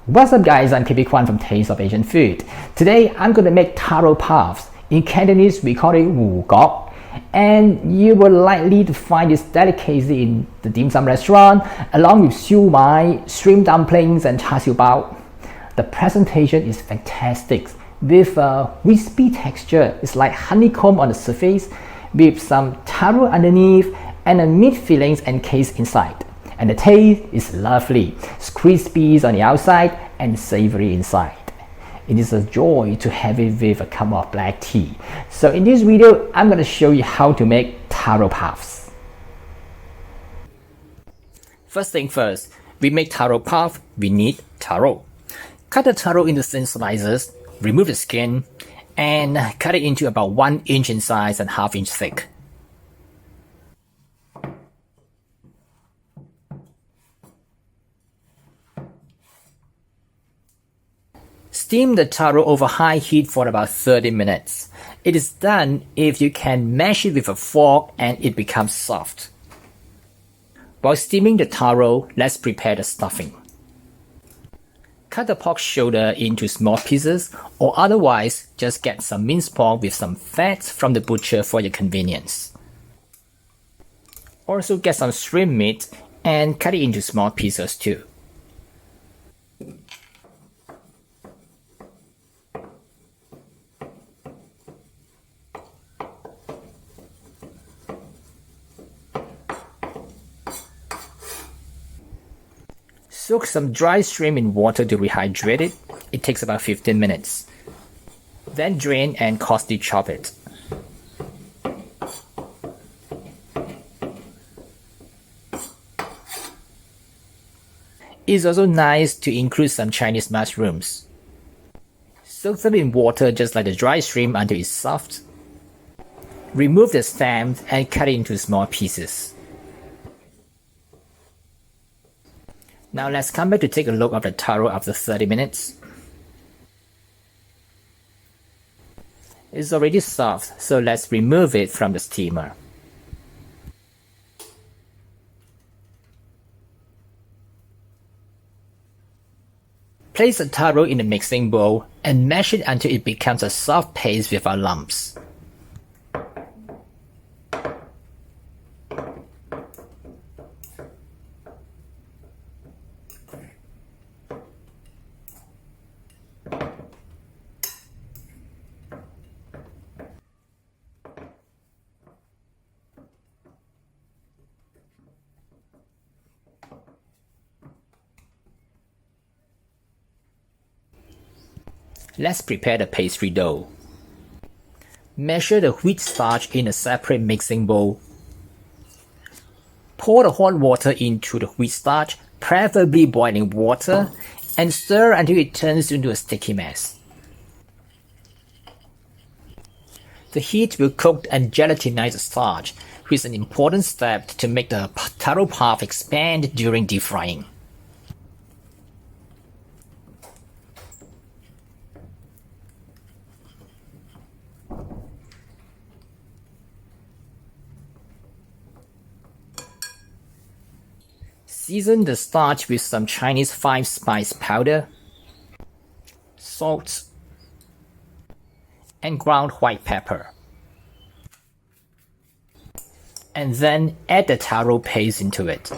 What's up guys, I'm PB Kwan from Taste of Asian Food. Today I'm going to make taro puffs. In Cantonese we call it wu gok. And you will likely to find this delicacy in the dim sum restaurant along with siu mai, shrimp dumplings and char siu bao. The presentation is fantastic with a wispy texture. It's like honeycomb on the surface with some taro underneath and a meat fillings encased inside. And the taste is lovely. It's crispy on the outside and savory inside. It is a joy to have it with a cup of black tea. So in this video, I'm going to show you how to make taro puffs. First thing first, we make taro puff, we need taro. Cut the taro into thin slices, remove the skin, and cut it into about 1 inch in size and 1/2 inch thick. Steam the taro over high heat for about 30 minutes. It is done if you can mash it with a fork and it becomes soft. While steaming the taro, let's prepare the stuffing. Cut the pork shoulder into small pieces, or otherwise just get some minced pork with some fat from the butcher for your convenience. Also get some shrimp meat and cut it into small pieces too. Soak some dry shrimp in water to rehydrate it. It takes about 15 minutes. Then drain and coarsely chop it. It's also nice to include some Chinese mushrooms. Soak them in water just like the dry shrimp until it's soft. Remove the stem and cut it into small pieces. Now let's come back to take a look at the taro after 30 minutes. It's already soft, so let's remove it from the steamer. Place the taro in a mixing bowl and mash it until it becomes a soft paste without lumps. Let's prepare the pastry dough. Measure the wheat starch in a separate mixing bowl. Pour the hot water into the wheat starch, preferably boiling water, and stir until it turns into a sticky mess. The heat will cook and gelatinize the starch, which is an important step to make the taro puff expand during deep frying. Season the starch with some Chinese 5-spice powder, salt, and ground white pepper. And then add the taro paste into it.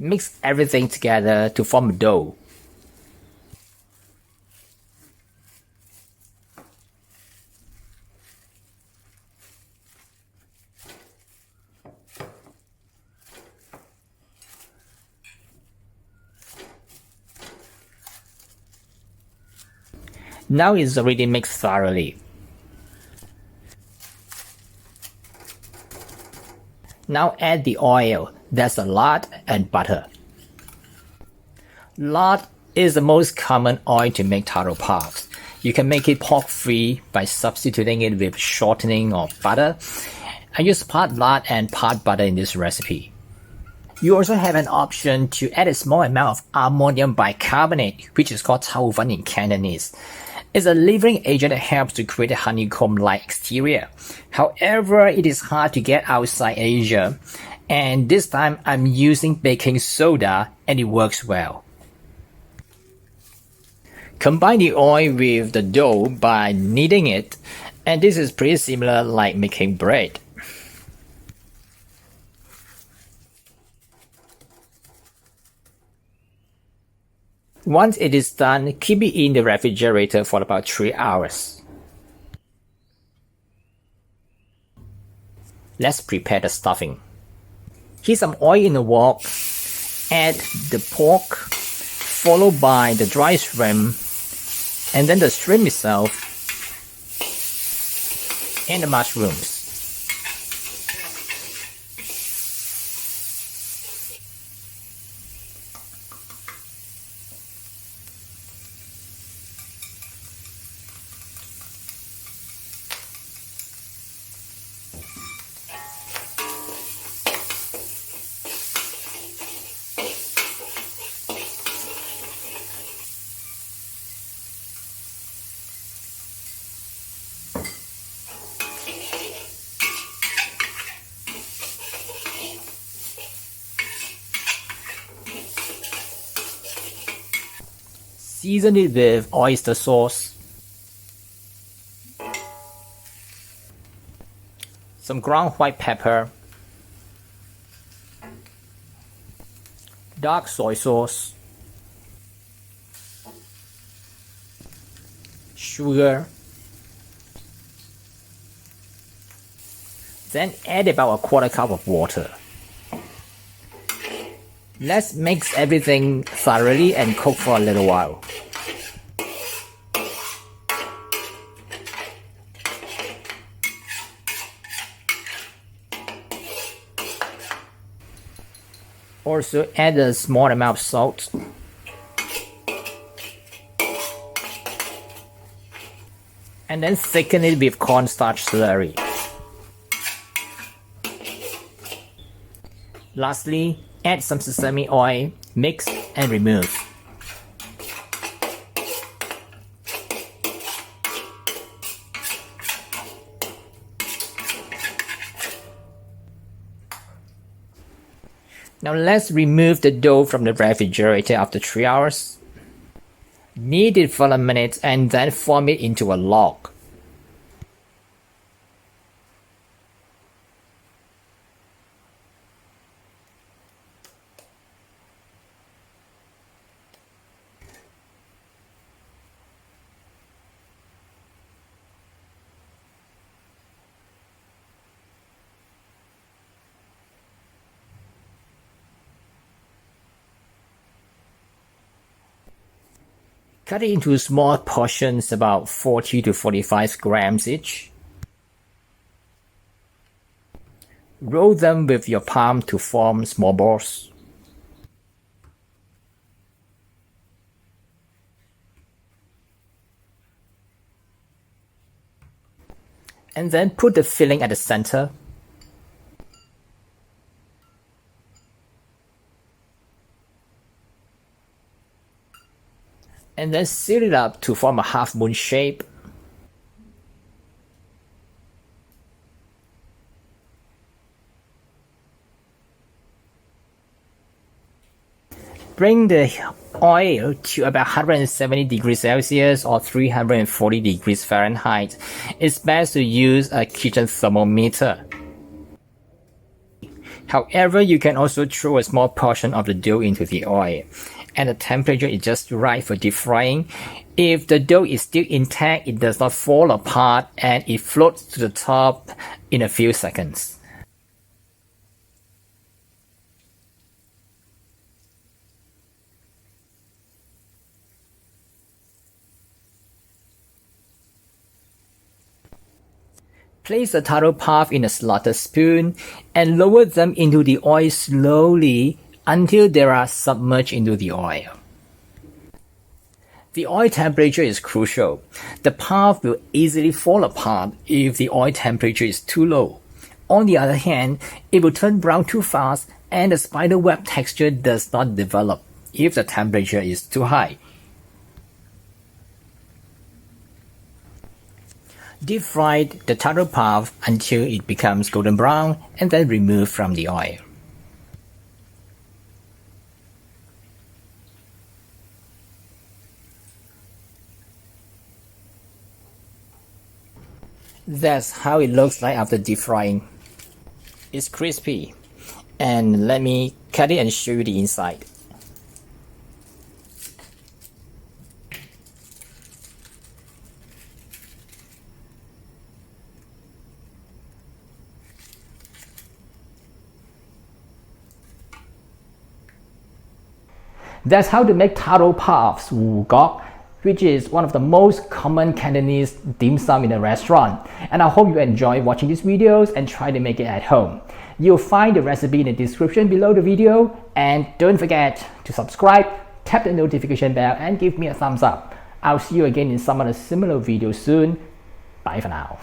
Mix everything together to form a dough. Now it's already mixed thoroughly. Now add the oil, that's the lard and butter. Lard is the most common oil to make taro puffs. You can make it pork-free by substituting it with shortening or butter. I use part lard and part butter in this recipe. You also have an option to add a small amount of ammonium bicarbonate, which is called tau fen in Cantonese. It's a leavening agent that helps to create a honeycomb-like exterior. However, it is hard to get outside Asia, And this time I'm using baking soda and it works well. Combine the oil with the dough by kneading it, and this is pretty similar like making bread. Once it is done, keep it in the refrigerator for about 3 hours. Let's prepare the stuffing. Heat some oil in a wok, add the pork, followed by the dry shrimp, and then the shrimp itself, and the mushrooms. Season it with oyster sauce, some ground white pepper, dark soy sauce, sugar, then add about a 1/4 cup of water. Let's mix everything thoroughly and cook for a little while. Also add a small amount of salt. And then thicken it with cornstarch slurry. Lastly, add some sesame oil, mix and remove. Now let's remove the dough from the refrigerator after 3 hours. Knead it for a minute and then form it into a log. Cut it into small portions about 40 to 45 grams each. Roll them with your palm to form small balls. And then put the filling at the center. And then seal it up to form a half moon shape. Bring the oil to about 170 degrees Celsius or 340 degrees Fahrenheit. It's best to use a kitchen thermometer. However, you can also throw a small portion of the dough into the oil, and the temperature is just right for deep frying. If the dough is still intact, it does not fall apart and it floats to the top in a few seconds. Place the taro puff in a slotted spoon and lower them into the oil slowly until they are submerged into the oil. The oil temperature is crucial. The puff will easily fall apart if the oil temperature is too low. On the other hand, it will turn brown too fast and the spiderweb texture does not develop if the temperature is too high. Deep fry the taro puff until it becomes golden brown and then remove from the oil. That's how it looks like after deep frying. It's crispy. And let me cut it and show you the inside. That's how to make taro puffs, wu gok, which is one of the most common Cantonese dim sum in a restaurant. And I hope you enjoy watching these videos and try to make it at home. You'll find the recipe in the description below the video, and don't forget to subscribe, tap the notification bell, and give me a thumbs up. I'll see you again in some other similar videos soon. Bye for now.